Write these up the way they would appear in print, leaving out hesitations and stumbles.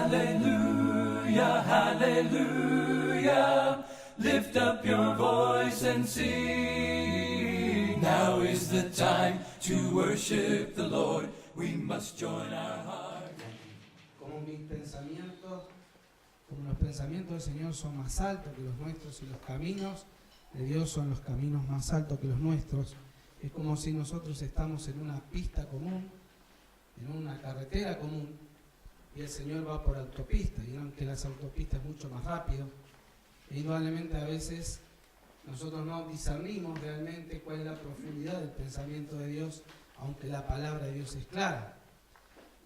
Hallelujah, hallelujah. Lift up your voice and sing. Now is the time to worship the Lord. We must join our heart. Como los pensamientos del Señor son más altos que los nuestros y los caminos de Dios son los caminos más altos que los nuestros, es como si nosotros estamos en una pista común, en una carretera común, y el Señor va por autopista. Vieron que las autopistas es mucho más rápido, e indudablemente a veces nosotros no discernimos realmente cuál es la profundidad del pensamiento de Dios, aunque la palabra de Dios es clara.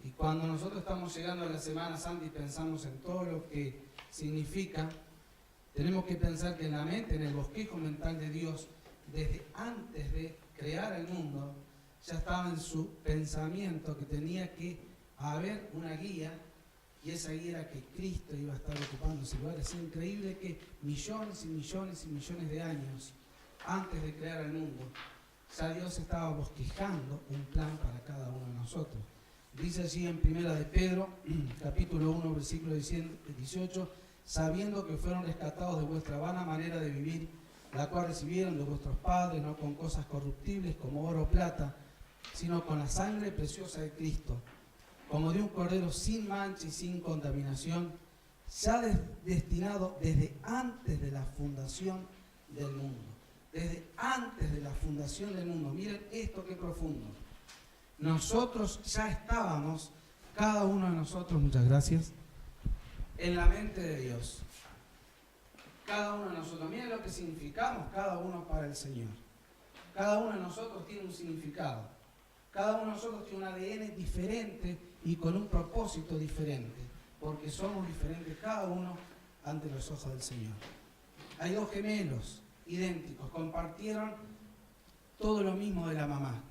Y cuando nosotros estamos llegando a la Semana Santa y pensamos en todo lo que significa, tenemos que pensar que en la mente, en el bosquejo mental de Dios, desde antes de crear el mundo, ya estaba en su pensamiento que tenía que haber una guía, y esa guía era que Cristo iba a estar ocupando ese lugar. Es increíble que millones y millones y millones de años antes de crear el mundo, ya Dios estaba bosquejando un plan para cada uno de nosotros. Dice allí en 1 de Pedro, capítulo 1, versículo 18, sabiendo que fueron rescatados de vuestra vana manera de vivir, la cual recibieron de vuestros padres, no con cosas corruptibles como oro o plata, sino con la sangre preciosa de Cristo, como de un cordero sin mancha y sin contaminación, ya destinado desde antes de la fundación del mundo. Desde antes de la fundación del mundo. Miren esto qué profundo. Nosotros ya estábamos, cada uno de nosotros, muchas gracias, en la mente de Dios. Cada uno de nosotros. Miren lo que significamos cada uno para el Señor. Cada uno de nosotros tiene un significado. Cada uno de nosotros tiene un ADN diferente y con un propósito diferente, porque somos diferentes cada uno ante los ojos del Señor. Hay dos gemelos idénticos, compartieron todo lo mismo de la mamá,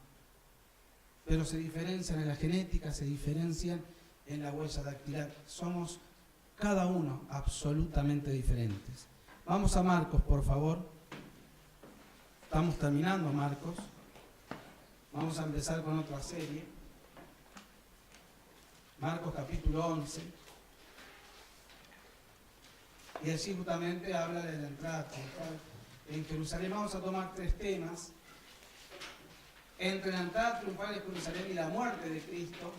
pero se diferencian en la genética, se diferencian en la huella dactilar. Somos cada uno absolutamente diferentes. Vamos a Marcos, por favor. Estamos terminando Marcos. Vamos a empezar con otra serie. Marcos capítulo 11. Y allí justamente habla de la entrada triunfal en Jerusalén. Vamos a tomar tres temas. Entre la entrada triunfal de Jerusalén y la muerte de Cristo,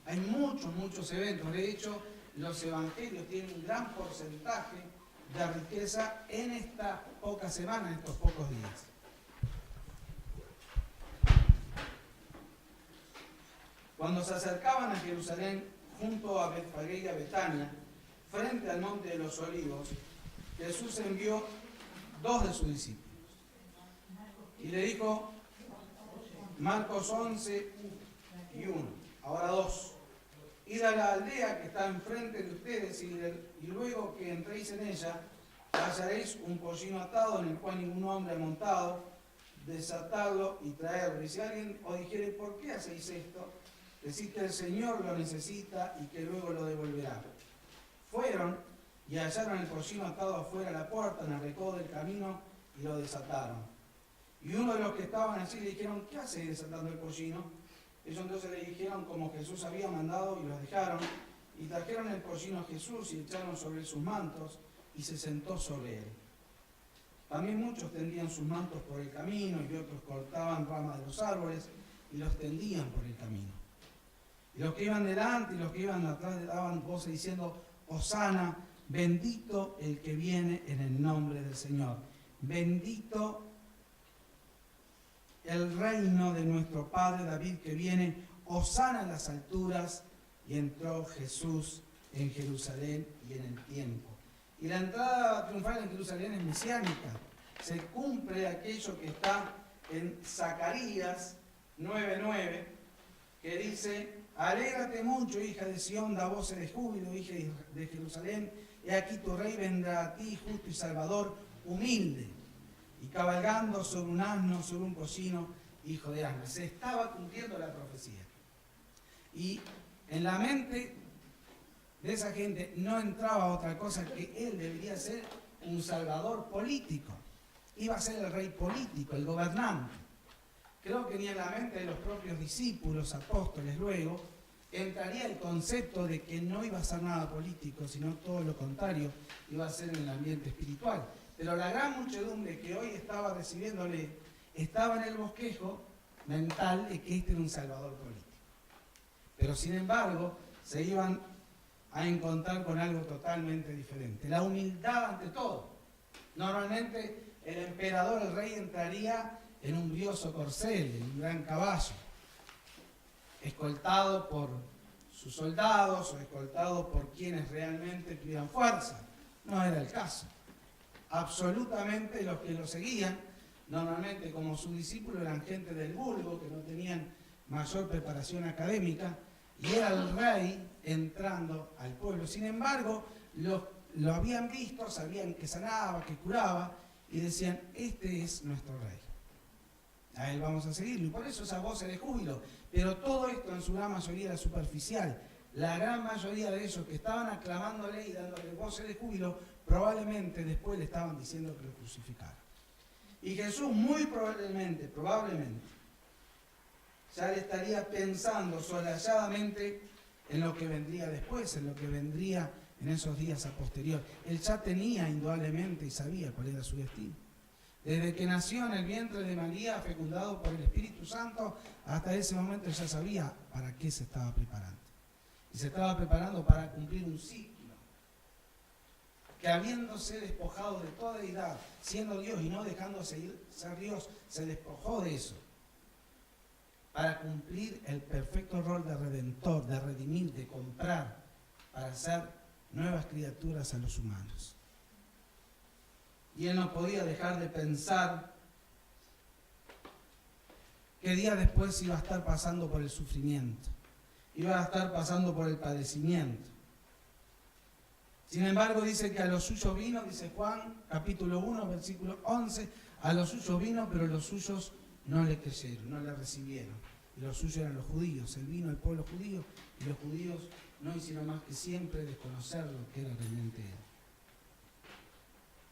hay muchos eventos. De hecho, los evangelios tienen un gran porcentaje de riqueza en esta poca semana, en estos pocos días. Cuando se acercaban a Jerusalén, junto a Betfagé y a Betania, frente al monte de los Olivos, Jesús envió dos de sus discípulos. Y le dijo, Marcos 11 y 1, ahora 2. Id a la aldea que está enfrente de ustedes y luego que entréis en ella, hallaréis un pollino atado en el cual ningún hombre ha montado, desatadlo y traerlo. Y si alguien os dijere, ¿por qué hacéis esto? Decid que el Señor lo necesita y que luego lo devolverá. Fueron y hallaron el pollino atado afuera a la puerta, en el recodo del camino, y lo desataron. Y uno de los que estaban allí le dijeron, ¿qué hace desatando el pollino? Ellos entonces le dijeron como Jesús había mandado y los dejaron. Y trajeron el pollino a Jesús y echaron sobre él sus mantos y se sentó sobre él. También muchos tendían sus mantos por el camino y otros cortaban ramas de los árboles y los tendían por el camino. Y los que iban delante y los que iban atrás daban voces diciendo, Hosana, bendito el que viene en el nombre del Señor. Bendito el reino de nuestro Padre David que viene, Hosana en las alturas. Y entró Jesús en Jerusalén y en el tiempo. Y la entrada triunfal en Jerusalén es mesiánica. Se cumple aquello que está en Zacarías 9:9, que dice, alégrate mucho, hija de Sión, da voces de júbilo, hija de Jerusalén, he aquí tu rey vendrá a ti, justo y salvador, humilde, y cabalgando sobre un asno, sobre un pollino, hijo de asno. Se estaba cumpliendo la profecía. Y en la mente de esa gente no entraba otra cosa que él debería ser un salvador político. Iba a ser el rey político, el gobernante. Creo que ni en la mente de los propios discípulos, apóstoles luego, entraría el concepto de que no iba a ser nada político, sino todo lo contrario, iba a ser en el ambiente espiritual. Pero la gran muchedumbre que hoy estaba recibiéndole estaba en el bosquejo mental de que este era un salvador político. Pero sin embargo, se iban a encontrar con algo totalmente diferente. La humildad ante todo. Normalmente el emperador, el rey, entraría en un brioso corcel, en un gran caballo, escoltado por sus soldados o escoltado por quienes realmente tuvieran fuerza. No era el caso. Absolutamente los que lo seguían, normalmente como sus discípulos, eran gente del vulgo, que no tenían mayor preparación académica, y era el rey entrando al pueblo. Sin embargo, lo habían visto, sabían que sanaba, que curaba, y decían, este es nuestro rey. A él vamos a seguirlo. Y por eso esa voz de júbilo. Pero todo esto en su gran mayoría era superficial. La gran mayoría de ellos que estaban aclamándole y dándole voces de júbilo, probablemente después le estaban diciendo que lo crucificaran. Y Jesús muy probablemente, ya le estaría pensando solalladamente en lo que vendría después, en lo que vendría en esos días a posterior. Él ya tenía indudablemente y sabía cuál era su destino. Desde que nació en el vientre de María, fecundado por el Espíritu Santo, hasta ese momento ya sabía para qué se estaba preparando. Y se estaba preparando para cumplir un ciclo. Que habiéndose despojado de toda deidad, siendo Dios y no dejándose ser Dios, se despojó de eso. Para cumplir el perfecto rol de redentor, de redimir, de comprar, para hacer nuevas criaturas a los humanos. Y él no podía dejar de pensar que días después iba a estar pasando por el sufrimiento, iba a estar pasando por el padecimiento. Sin embargo, dice que a los suyos vino, dice Juan, capítulo 1, versículo 11, a los suyos vino, pero los suyos no le creyeron, no le recibieron. Y los suyos eran los judíos. Él vino al pueblo judío y los judíos no hicieron más que siempre desconocer lo que era realmente él.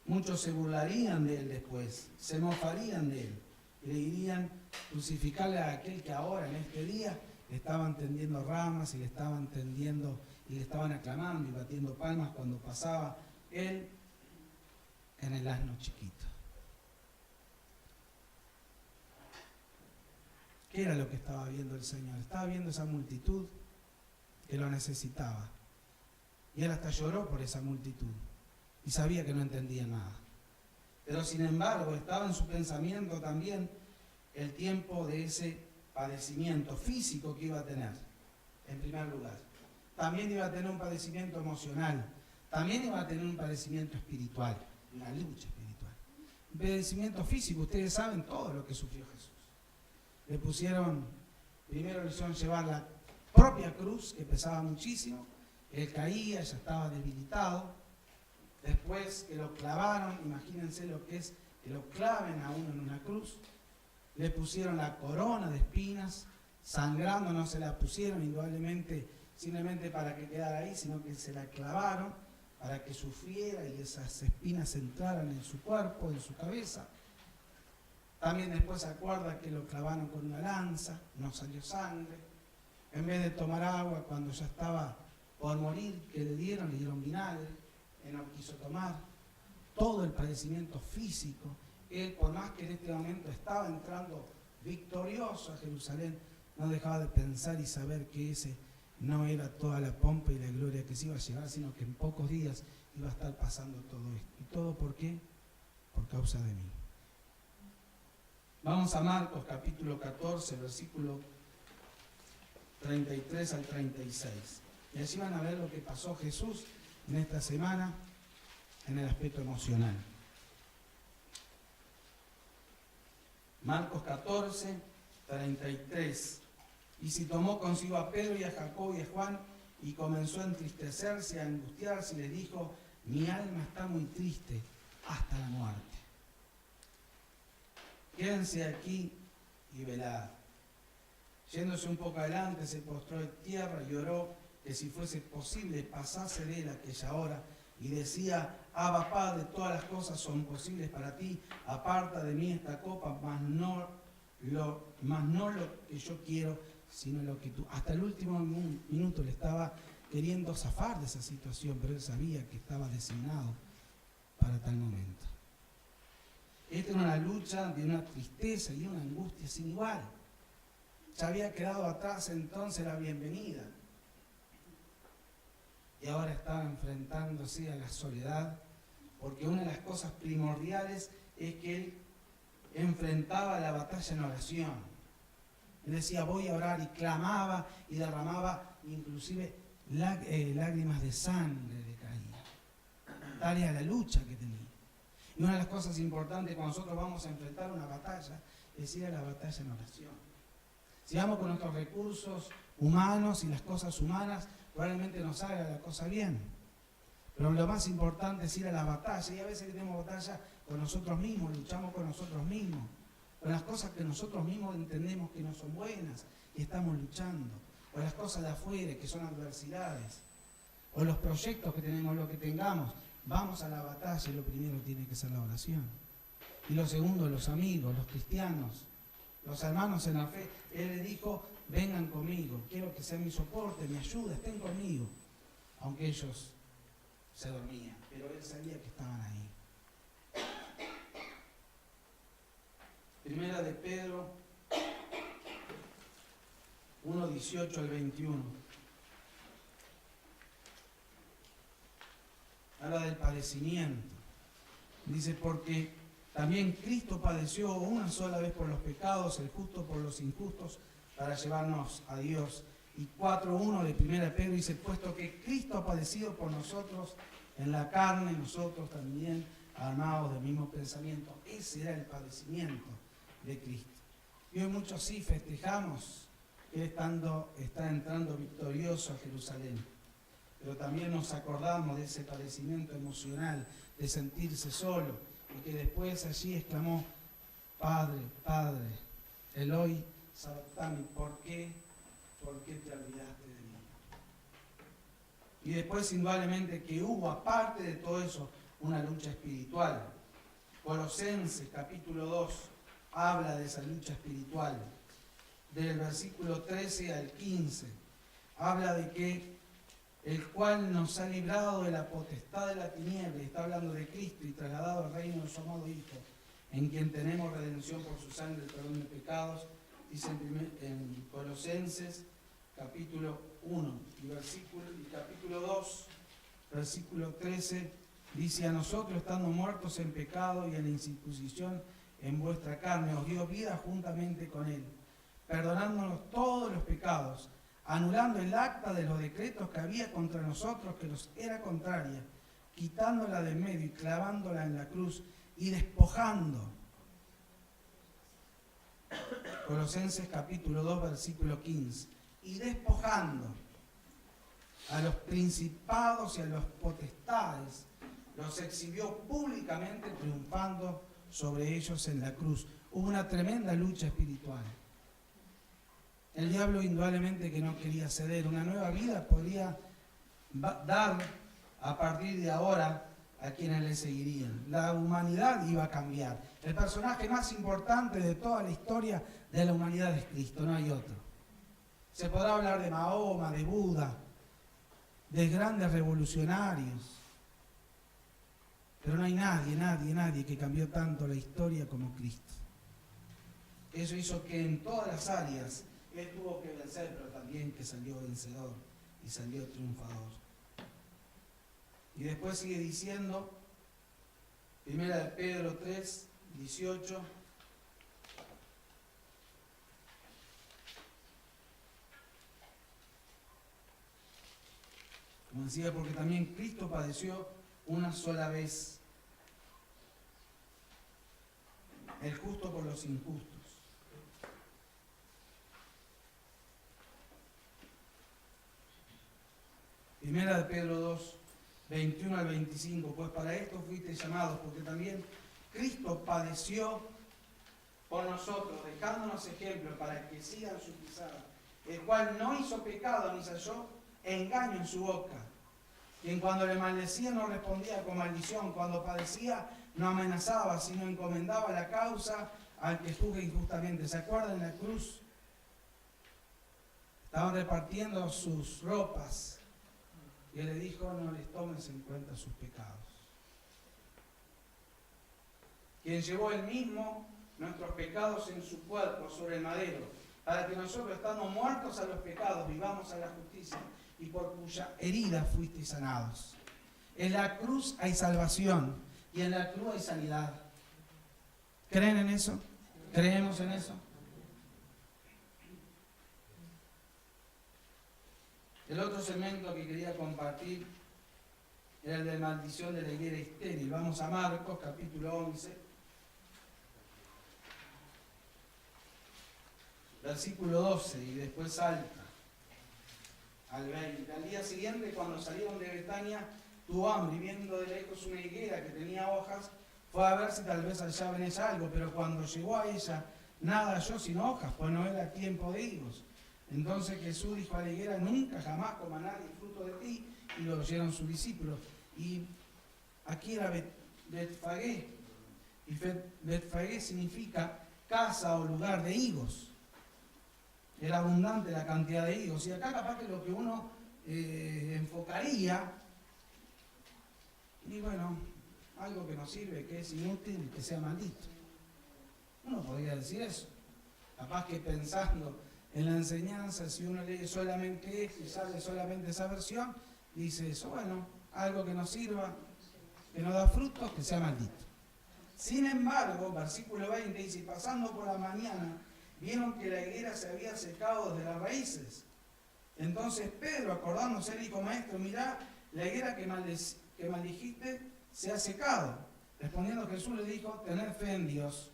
Muchos se burlarían de él después, se mofarían de él y le dirían crucificarle a aquel que ahora, en este día, le estaban tendiendo ramas y le estaban tendiendo y le estaban aclamando y batiendo palmas cuando pasaba él en el asno chiquito. ¿Qué era lo que estaba viendo el Señor? Estaba viendo esa multitud que lo necesitaba. Y él hasta lloró por esa multitud. Y sabía que no entendía nada. Pero sin embargo, estaba en su pensamiento también el tiempo de ese padecimiento físico que iba a tener, en primer lugar. También iba a tener un padecimiento emocional. También iba a tener un padecimiento espiritual, una lucha espiritual. Un padecimiento físico, ustedes saben todo lo que sufrió Jesús. Le pusieron, primero le hicieron llevar la propia cruz, que pesaba muchísimo. Él caía, ya estaba debilitado. Después que lo clavaron, imagínense lo que es que lo claven a uno en una cruz. Le pusieron la corona de espinas, sangrando, no se la pusieron indudablemente simplemente para que quedara ahí, sino que se la clavaron para que sufriera y esas espinas entraran en su cuerpo, en su cabeza. También después se acuerda que lo clavaron con una lanza, no salió sangre. En vez de tomar agua cuando ya estaba por morir, que le dieron vinagre. Él no quiso tomar. Todo el padecimiento físico. Él, por más que en este momento estaba entrando victorioso a Jerusalén, no dejaba de pensar y saber que ese no era toda la pompa y la gloria que se iba a llevar, sino que en pocos días iba a estar pasando todo esto. ¿Y todo por qué? Por causa de mí. Vamos a Marcos capítulo 14, versículo 33 al 36. Y allí van a ver lo que pasó Jesús en esta semana en el aspecto emocional. Marcos 14, 33. Y si tomó consigo a Pedro y a Jacobo y a Juan y comenzó a entristecerse, a angustiarse, y le dijo: mi alma está muy triste hasta la muerte. Quédense aquí y velad. Yéndose un poco adelante, se postró en tierra y oró que si fuese posible pasase de él aquella hora, y decía: Abba, Padre, todas las cosas son posibles para ti, aparta de mí esta copa, mas no lo que yo quiero, sino lo que tú. Hasta el último minuto le estaba queriendo zafar de esa situación, pero él sabía que estaba designado para tal momento. Esta era una lucha de una tristeza y una angustia sin igual. Ya había quedado atrás entonces la bienvenida. Y ahora estaba enfrentándose a la soledad, porque una de las cosas primordiales es que él enfrentaba la batalla en oración. Él decía, voy a orar, y clamaba y derramaba inclusive lágrimas de sangre le caía. Tal era la lucha que tenía. Y una de las cosas importantes cuando nosotros vamos a enfrentar una batalla es ir a la batalla en oración. Si vamos con nuestros recursos humanos y las cosas humanas, probablemente nos haga la cosa bien. Pero lo más importante es ir a la batalla. Y a veces que tenemos batalla con nosotros mismos, luchamos con nosotros mismos, con las cosas que nosotros mismos entendemos que no son buenas y estamos luchando, o las cosas de afuera que son adversidades, o los proyectos que tenemos, lo que tengamos. Vamos a la batalla y lo primero tiene que ser la oración. Y lo segundo, los amigos, los cristianos, los hermanos en la fe. Él le dijo, vengan conmigo, quiero que sean mi soporte, mi ayuda, estén conmigo. Aunque ellos se dormían, pero él sabía que estaban ahí. Primera de Pedro 1, 18 al 21. Habla del padecimiento. Dice, porque también Cristo padeció una sola vez por los pecados, el justo por los injustos, para llevarnos a Dios. Y 4.1 de Primera de Pedro dice, puesto que Cristo ha padecido por nosotros en la carne, nosotros también armados del mismo pensamiento. Ese era el padecimiento de Cristo. Y hoy muchos sí festejamos que Él está entrando victorioso a Jerusalén. Pero también nos acordamos de ese padecimiento emocional, de sentirse solo, y que después allí exclamó, Padre, Padre, Eloi sabactani, ¿por qué te olvidaste de mí? Y después indudablemente que hubo, aparte de todo eso, una lucha espiritual. Colosenses capítulo 2 habla de esa lucha espiritual. Del versículo 13 al 15 habla de que el cual nos ha librado de la potestad de la tiniebla, está hablando de Cristo, y trasladado al reino de su amado Hijo, en quien tenemos redención por su sangre, el perdón de pecados. Dice en Colosenses capítulo 1 y capítulo 2, versículo 13, dice, a nosotros estando muertos en pecado y en la incircuncisión en vuestra carne, os dio vida juntamente con Él, perdonándonos todos los pecados, anulando el acta de los decretos que había contra nosotros, que nos era contraria, quitándola de en medio y clavándola en la cruz y despojando. Colosenses capítulo 2, versículo 15. Y despojando a los principados y a los potestades, los exhibió públicamente, triunfando sobre ellos en la cruz. Hubo una tremenda lucha espiritual. El diablo indudablemente que no quería ceder. Una nueva vida podría dar a partir de ahora a quienes le seguirían. La humanidad iba a cambiar. El personaje más importante de toda la historia de la humanidad es Cristo, no hay otro. Se podrá hablar de Mahoma, de Buda, de grandes revolucionarios, pero no hay nadie que cambió tanto la historia como Cristo. Eso hizo que en todas las áreas Él tuvo que vencer, pero también que salió vencedor y salió triunfador. Y después sigue diciendo, Primera de Pedro 3, 18, como decía, porque también Cristo padeció una sola vez, el justo por los injustos. Primera de Pedro 2, 21 al 25, pues para esto fuiste llamados, porque también Cristo padeció por nosotros, dejándonos ejemplo para que sigan su pisada, el cual no hizo pecado ni se halló engaño en su boca, quien cuando le maldecía no respondía con maldición, cuando padecía no amenazaba, sino encomendaba la causa al que juzga injustamente. ¿Se acuerdan la cruz? estaban repartiendo sus ropas. Y él le dijo, no les tomes en cuenta sus pecados. Quien llevó él mismo nuestros pecados en su cuerpo sobre el madero, para que nosotros, estando muertos a los pecados, vivamos a la justicia, y por cuya herida fuisteis sanados. En la cruz hay salvación, y en la cruz hay sanidad. ¿Creen en eso? ¿Creemos en eso? El otro segmento que quería compartir era el de maldición de la higuera estéril. Vamos a Marcos, capítulo 11, versículo 12, y después salta al 20. Al día siguiente, cuando salieron de Betania, tuvo hambre, y viendo de lejos una higuera que tenía hojas, fue a ver si tal vez hallaba en ella algo, pero cuando llegó a ella, nada halló sino hojas, pues no era tiempo de higos. Entonces Jesús dijo a la higuera, nunca jamás coma nadie fruto de ti, y lo oyeron sus discípulos. Y aquí era Betfagé, y Betfagé significa casa o lugar de higos. Era abundante la cantidad de higos. Y acá capaz que lo que uno enfocaría, y bueno, algo que nos sirve, que es inútil, que sea maldito. Uno podría decir eso. Capaz que pensando en la enseñanza, si uno lee solamente esto y sale solamente esa versión, dice eso, bueno, algo que nos sirva, que nos da frutos, que sea maldito. Sin embargo, versículo 20 dice, pasando por la mañana, vieron que la higuera se había secado desde las raíces. Entonces Pedro, acordándose, dijo, maestro, mirá, la higuera que maldijiste se ha secado. Respondiendo Jesús le dijo, tened fe en Dios.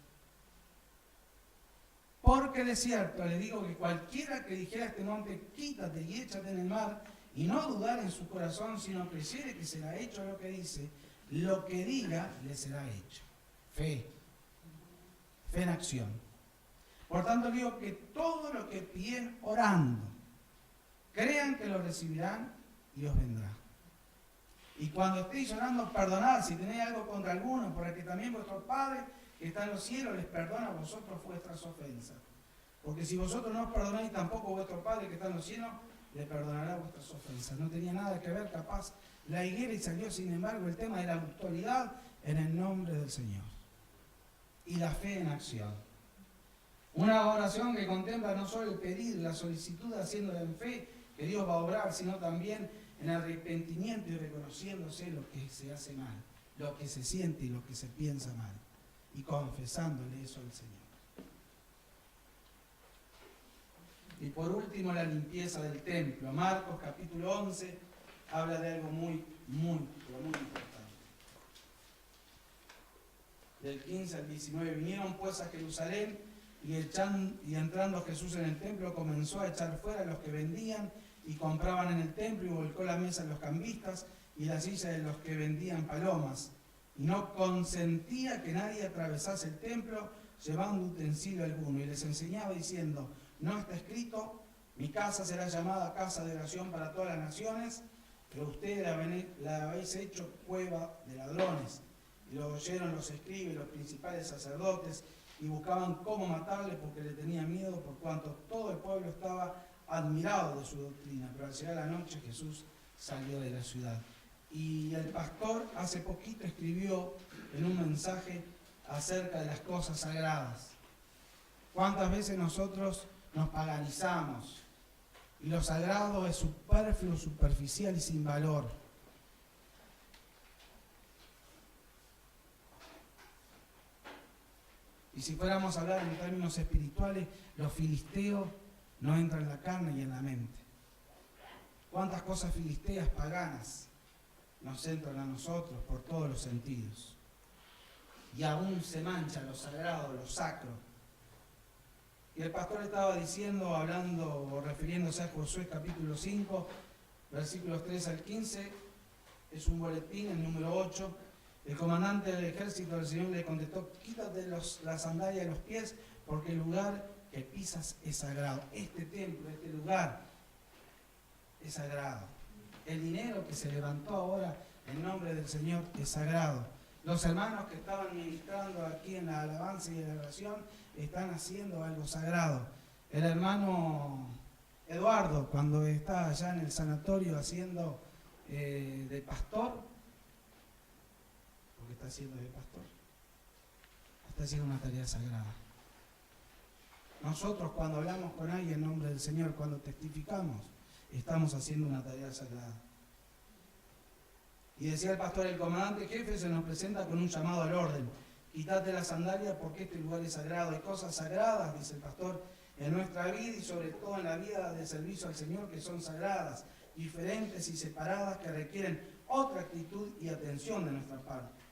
Porque de cierto les digo que cualquiera que dijera a este monte, quítate y échate en el mar, y no dudar en su corazón, sino creyere que será hecho lo que dice, lo que diga le será hecho. Fe. Fe en acción. Por tanto digo que todo lo que piden orando, crean que lo recibirán y os vendrá. Y cuando estéis orando, perdonad si tenéis algo contra alguno, para que también vuestro Padre que está en los cielos les perdona a vosotros vuestras ofensas. Porque si vosotros no os perdonáis, tampoco vuestro Padre que está en los cielos le perdonará vuestras ofensas. No tenía nada que ver, capaz, la higuera, y salió, sin embargo, el tema de la autoridad en el nombre del Señor. Y la fe en acción. Una oración que contempla no solo el pedir, la solicitud haciéndola en fe, que Dios va a obrar, sino también en arrepentimiento y reconociéndose lo que se hace mal, lo que se siente y lo que se piensa mal, y confesándole eso al Señor. Y por último, la limpieza del templo. Marcos capítulo 11 habla de algo muy importante. Del 15 al 19, vinieron pues a Jerusalén, y entrando Jesús en el templo comenzó a echar fuera a los que vendían y compraban en el templo, y volcó la mesa de los cambistas y la silla de los que vendían palomas. Y no consentía que nadie atravesase el templo llevando utensilio alguno. Y les enseñaba diciendo, no está escrito, mi casa será llamada casa de oración para todas las naciones, pero ustedes la habéis hecho cueva de ladrones. Y lo oyeron los escribas y los principales sacerdotes, y buscaban cómo matarle porque le tenían miedo, por cuanto todo el pueblo estaba admirado de su doctrina. Pero al llegar la noche Jesús salió de la ciudad. Y el pastor hace poquito escribió en un mensaje acerca de las cosas sagradas. ¿Cuántas veces nosotros nos paganizamos? Y lo sagrado es superfluo, superficial y sin valor. Y si fuéramos a hablar en términos espirituales, los filisteos no entran en la carne y en la mente. ¿Cuántas cosas filisteas paganas nos entran a nosotros por todos los sentidos? Y aún se mancha lo sagrado, lo sacro. Y el pastor estaba diciendo, hablando o refiriéndose a Josué capítulo 5, versículos 3 al 15, es un boletín, el número 8. El comandante del ejército del Señor le contestó, quítate las sandalias de los pies, porque el lugar que pisas es sagrado. Este templo, este lugar es sagrado. El dinero que se levantó ahora en nombre del Señor es sagrado. Los hermanos que estaban ministrando aquí en la alabanza y en la oración están haciendo algo sagrado. El hermano Eduardo, cuando está allá en el sanatorio haciendo de pastor, porque está haciendo de pastor, está haciendo una tarea sagrada. Nosotros cuando hablamos con alguien en nombre del Señor, cuando testificamos, estamos haciendo una tarea sagrada. Y decía el pastor, el comandante jefe se nos presenta con un llamado al orden. Quítate las sandalias porque este lugar es sagrado. Hay cosas sagradas, dice el pastor, en nuestra vida y sobre todo en la vida de servicio al Señor que son sagradas, diferentes y separadas, que requieren otra actitud y atención de nuestra parte.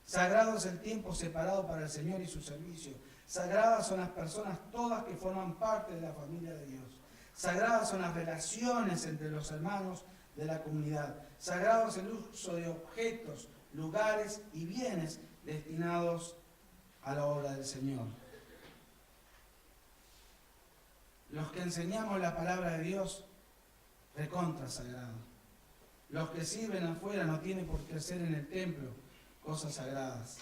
Sagrado es el tiempo separado para el Señor y su servicio. Sagradas son las personas todas que forman parte de la familia de Dios. Sagradas son las relaciones entre los hermanos de la comunidad. Sagrado es el uso de objetos, lugares y bienes destinados a la obra del Señor. Los que enseñamos la palabra de Dios, recontra sagrado. Los que sirven afuera no tienen por qué hacer en el templo cosas sagradas.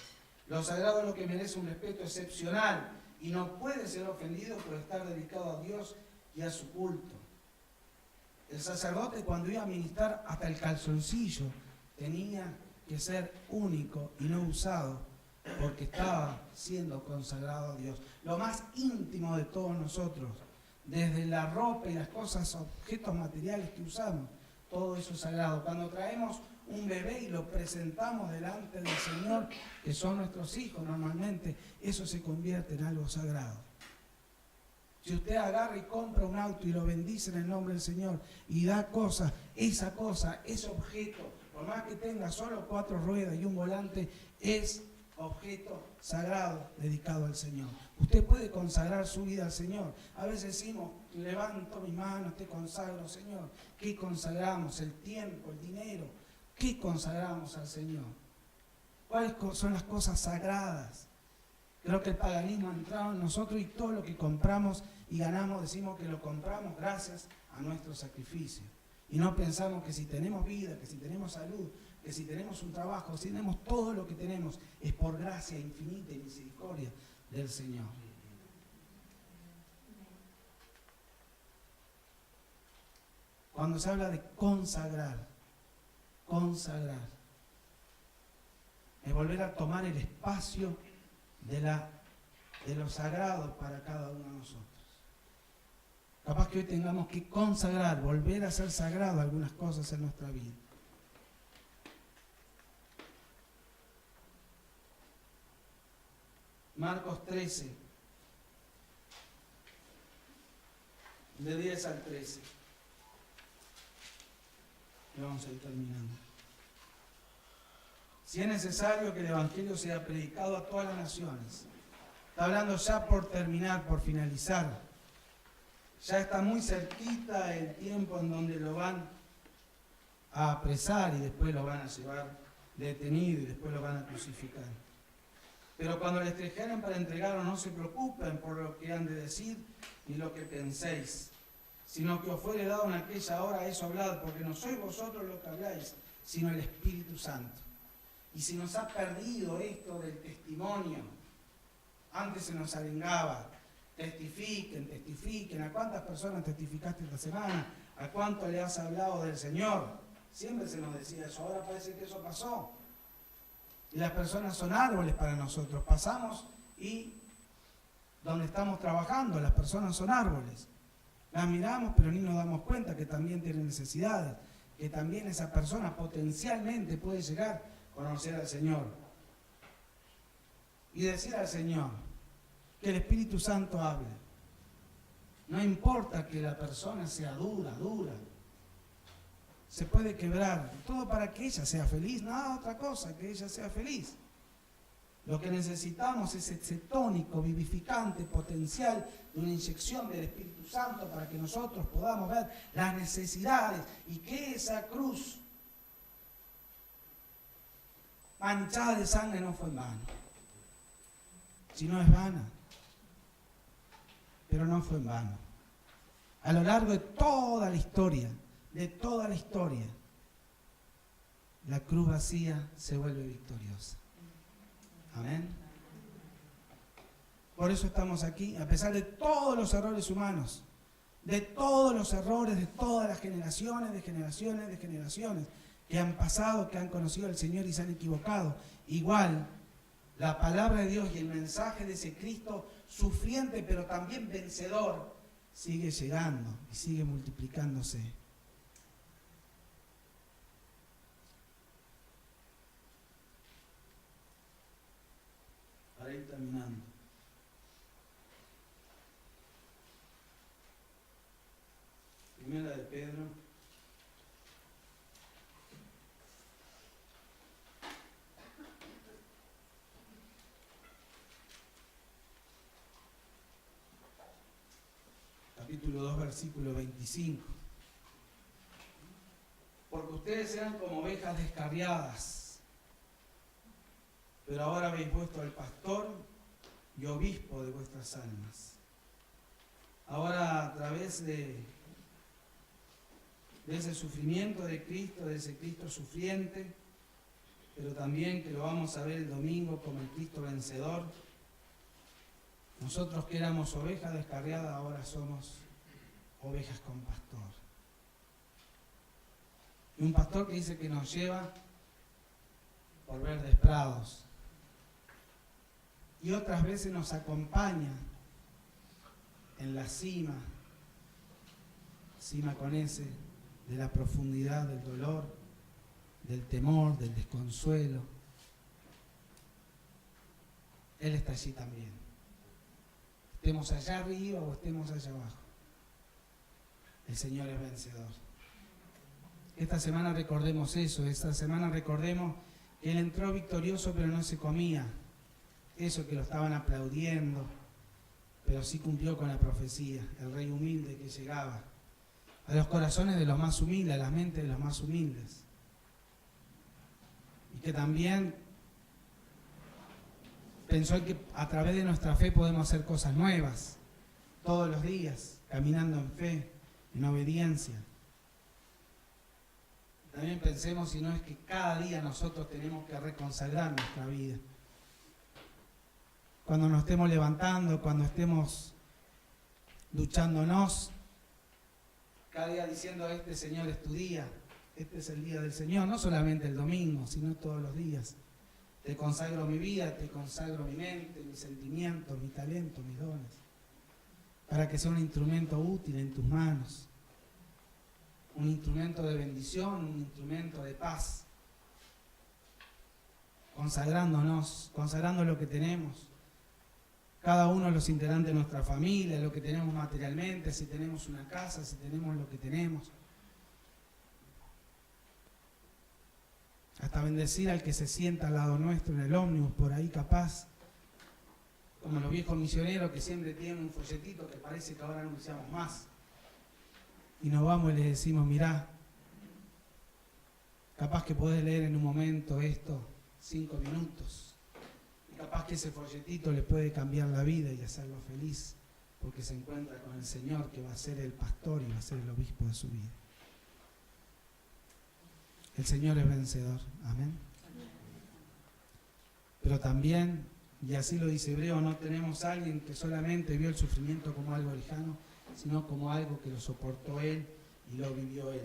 Lo sagrado es lo que merece un respeto excepcional y no puede ser ofendido por estar dedicado a Dios y a su culto. El sacerdote, cuando iba a ministrar, hasta el calzoncillo tenía que ser único y no usado, porque estaba siendo consagrado a Dios. Lo más íntimo de todos nosotros, desde la ropa y las cosas, objetos materiales que usamos, todo eso es sagrado. Cuando traemos un bebé y lo presentamos delante del Señor, que son nuestros hijos normalmente, eso se convierte en algo sagrado. Si usted agarra y compra un auto y lo bendice en el nombre del Señor y da cosas, esa cosa, ese objeto, por más que tenga solo 4 ruedas y un volante, es objeto sagrado dedicado al Señor. Usted puede consagrar su vida al Señor. A veces decimos, levanto mis manos, te consagro, Señor. ¿Qué consagramos? El tiempo, el dinero. ¿Qué consagramos al Señor? ¿Cuáles son las cosas sagradas? Creo que el paganismo ha entrado en nosotros y todo lo que compramos y ganamos decimos que lo compramos gracias a nuestro sacrificio. Y no pensamos que si tenemos vida, que si tenemos salud, que si tenemos un trabajo, si tenemos todo lo que tenemos, es por gracia infinita y misericordia del Señor. Cuando se habla de consagrar, es volver a tomar el espacio de lo sagrado para cada uno de nosotros. Capaz que hoy tengamos que consagrar, volver a ser sagrado algunas cosas en nuestra vida. Marcos 13, de 10 al 13. Y vamos a ir terminando. Si es necesario que el Evangelio sea predicado a todas las naciones. Está hablando ya por terminar, por finalizar. Ya está muy cerquita el tiempo en donde lo van a apresar y después lo van a llevar detenido y después lo van a crucificar. Pero cuando les trajeren para entregarlo, no se preocupen por lo que han de decir ni lo que penséis, sino que os fuere dado en aquella hora eso hablad, porque no sois vosotros los que habláis, sino el Espíritu Santo. Y si nos ha perdido esto del testimonio, antes se nos arengaba, testifiquen, ¿a cuántas personas testificaste esta semana? ¿A cuánto le has hablado del Señor? Siempre se nos decía eso, ahora parece que eso pasó. Y las personas son árboles para nosotros, pasamos y donde estamos trabajando, las personas son árboles. Las miramos pero ni nos damos cuenta que también tienen necesidades, que también esa persona potencialmente puede llegar a conocer al Señor. Y decir al Señor que el Espíritu Santo hable. No importa que la persona sea dura. Se puede quebrar, todo para que ella sea feliz, nada otra cosa, que ella sea feliz. Lo que necesitamos es ese tónico, vivificante, potencial de una inyección del Espíritu Santo para que nosotros podamos ver las necesidades y que esa cruz manchada de sangre no fue en vano. Si no es vana, pero no fue en vano. A lo largo de toda la historia, la cruz vacía se vuelve victoriosa. Amén. Por eso estamos aquí, a pesar de todos los errores humanos, de todos los errores, de todas las generaciones, de generaciones que han pasado, que han conocido al Señor y se han equivocado. Igual, la palabra de Dios y el mensaje de ese Cristo sufriente, pero también vencedor, sigue llegando y sigue multiplicándose. Para ir terminando. Primera de Pedro. Capítulo 2, versículo 25. Porque ustedes eran como ovejas descarriadas, pero ahora habéis puesto al pastor y obispo de vuestras almas. Ahora, a través de ese sufrimiento de Cristo, de ese Cristo sufriente, pero también que lo vamos a ver el domingo como el Cristo vencedor, nosotros que éramos ovejas descarriadas, ahora somos ovejas con pastor. Y un pastor que dice que nos lleva por verdes prados. Y otras veces nos acompaña en la cima con ese, de la profundidad del dolor, del temor, del desconsuelo. Él está allí también. Estemos allá arriba o estemos allá abajo. El Señor es vencedor. Esta semana recordemos eso, esta semana recordemos que Él entró victorioso pero no se comía eso que lo estaban aplaudiendo, pero sí cumplió con la profecía, el Rey humilde que llegaba a los corazones de los más humildes, a las mentes de los más humildes. Y que también pensó que a través de nuestra fe podemos hacer cosas nuevas, todos los días, caminando en fe, en obediencia. También pensemos si no es que cada día nosotros tenemos que reconsagrar nuestra vida. Cuando nos estemos levantando, cuando estemos duchándonos, cada día diciendo, este Señor es tu día, este es el día del Señor, no solamente el domingo, sino todos los días. Te consagro mi vida, te consagro mi mente, mis sentimientos, mi talento, mis dones, para que sea un instrumento útil en tus manos, un instrumento de bendición, un instrumento de paz, consagrándonos, consagrando lo que tenemos, cada uno de los integrantes de nuestra familia, lo que tenemos materialmente, si tenemos una casa, si tenemos lo que tenemos, hasta bendecir al que se sienta al lado nuestro en el ómnibus, por ahí capaz, como los viejos misioneros que siempre tienen un folletito que parece que ahora no usamos más, y nos vamos y le decimos, mirá, capaz que podés leer en un momento esto, 5 minutos, y capaz que ese folletito le puede cambiar la vida y hacerlo feliz, porque se encuentra con el Señor que va a ser el pastor y va a ser el obispo de su vida. El Señor es vencedor, amén. Pero también, y así lo dice Hebreo, no tenemos a alguien que solamente vio el sufrimiento como algo lejano, sino como algo que lo soportó Él y lo vivió Él.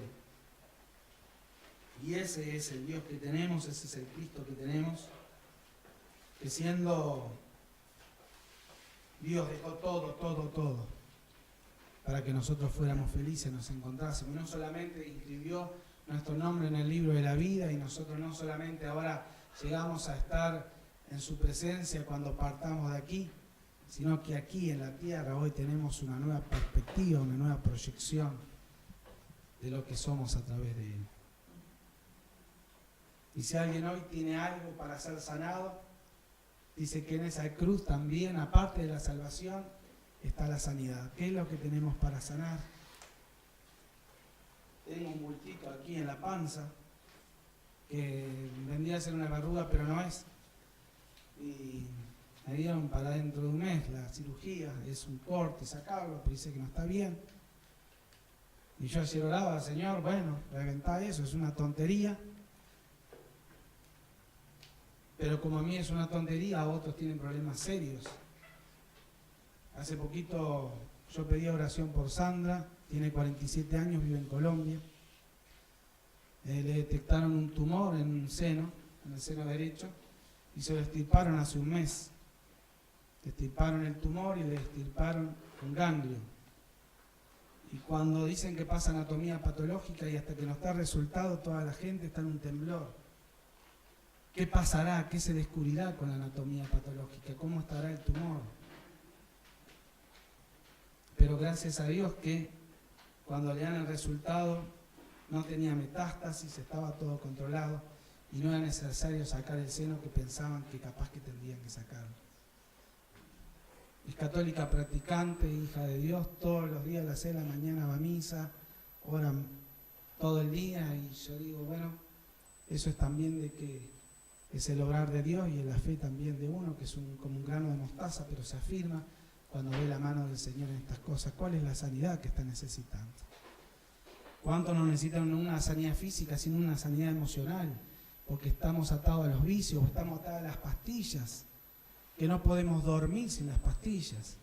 Y ese es el Dios que tenemos, ese es el Cristo que tenemos, que siendo Dios dejó todo, para que nosotros fuéramos felices, nos encontrásemos. No solamente inscribió nuestro nombre en el libro de la vida y nosotros no solamente ahora llegamos a estar en su presencia cuando partamos de aquí, sino que aquí en la tierra hoy tenemos una nueva perspectiva, una nueva proyección de lo que somos a través de Él. Y si alguien hoy tiene algo para ser sanado, dice que en esa cruz también, aparte de la salvación, está la sanidad. ¿Qué es lo que tenemos para sanar? Tengo un bultito aquí en la panza, que vendría a ser una verruga, pero no es. Y me dieron para dentro de un mes la cirugía, es un corte, sacarlo, pero dice que no está bien. Y yo ayer oraba, Señor, bueno, reventá eso, es una tontería. Pero como a mí es una tontería, a otros tienen problemas serios. Hace poquito Yo pedí oración por Sandra, tiene 47 años, vive en Colombia. Le detectaron un tumor en un seno, en el seno derecho, y se lo extirparon hace un mes. Le extirparon el tumor y le extirparon un ganglio. Y cuando dicen que pasa anatomía patológica y hasta que no está resultado, toda la gente está en un temblor. ¿Qué pasará? ¿Qué se descubrirá con la anatomía patológica? ¿Cómo estará el tumor? Pero gracias a Dios que cuando le dan el resultado no tenía metástasis, estaba todo controlado y no era necesario sacar el seno que pensaban que capaz que tendrían que sacarlo. Es católica practicante, hija de Dios, todos los días a las 6 de la mañana va a misa, oran todo el día y yo digo, bueno, eso es también de que es el obrar de Dios y la fe también de uno, que es como un grano de mostaza, pero se afirma cuando ve la mano del Señor en estas cosas. ¿Cuál es la sanidad que está necesitando? ¿Cuánto no necesitan una sanidad física, sino una sanidad emocional? Porque estamos atados a los vicios, estamos atados a las pastillas, que no podemos dormir sin las pastillas,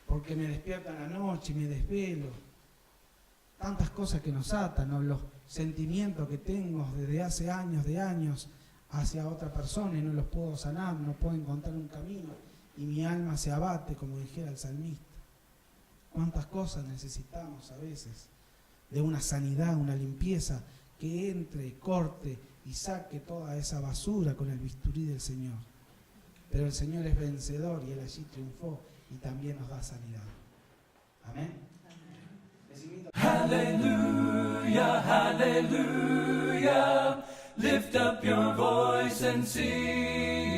porque me despierto en la noche y me desvelo. Tantas cosas que nos atan, ¿no? Los sentimientos que tengo desde hace años hacia otra persona y no los puedo sanar, no puedo encontrar un camino y mi alma se abate, como dijera el salmista. ¿Cuántas cosas necesitamos a veces? De una sanidad, una limpieza que entre, corte y saque toda esa basura con el bisturí del Señor. Pero el Señor es vencedor y Él allí triunfó y también nos da sanidad. Amén. Hallelujah, hallelujah. Lift up your voice and sing.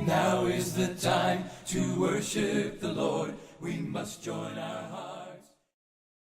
Now is the time to worship the Lord. We must join our hearts.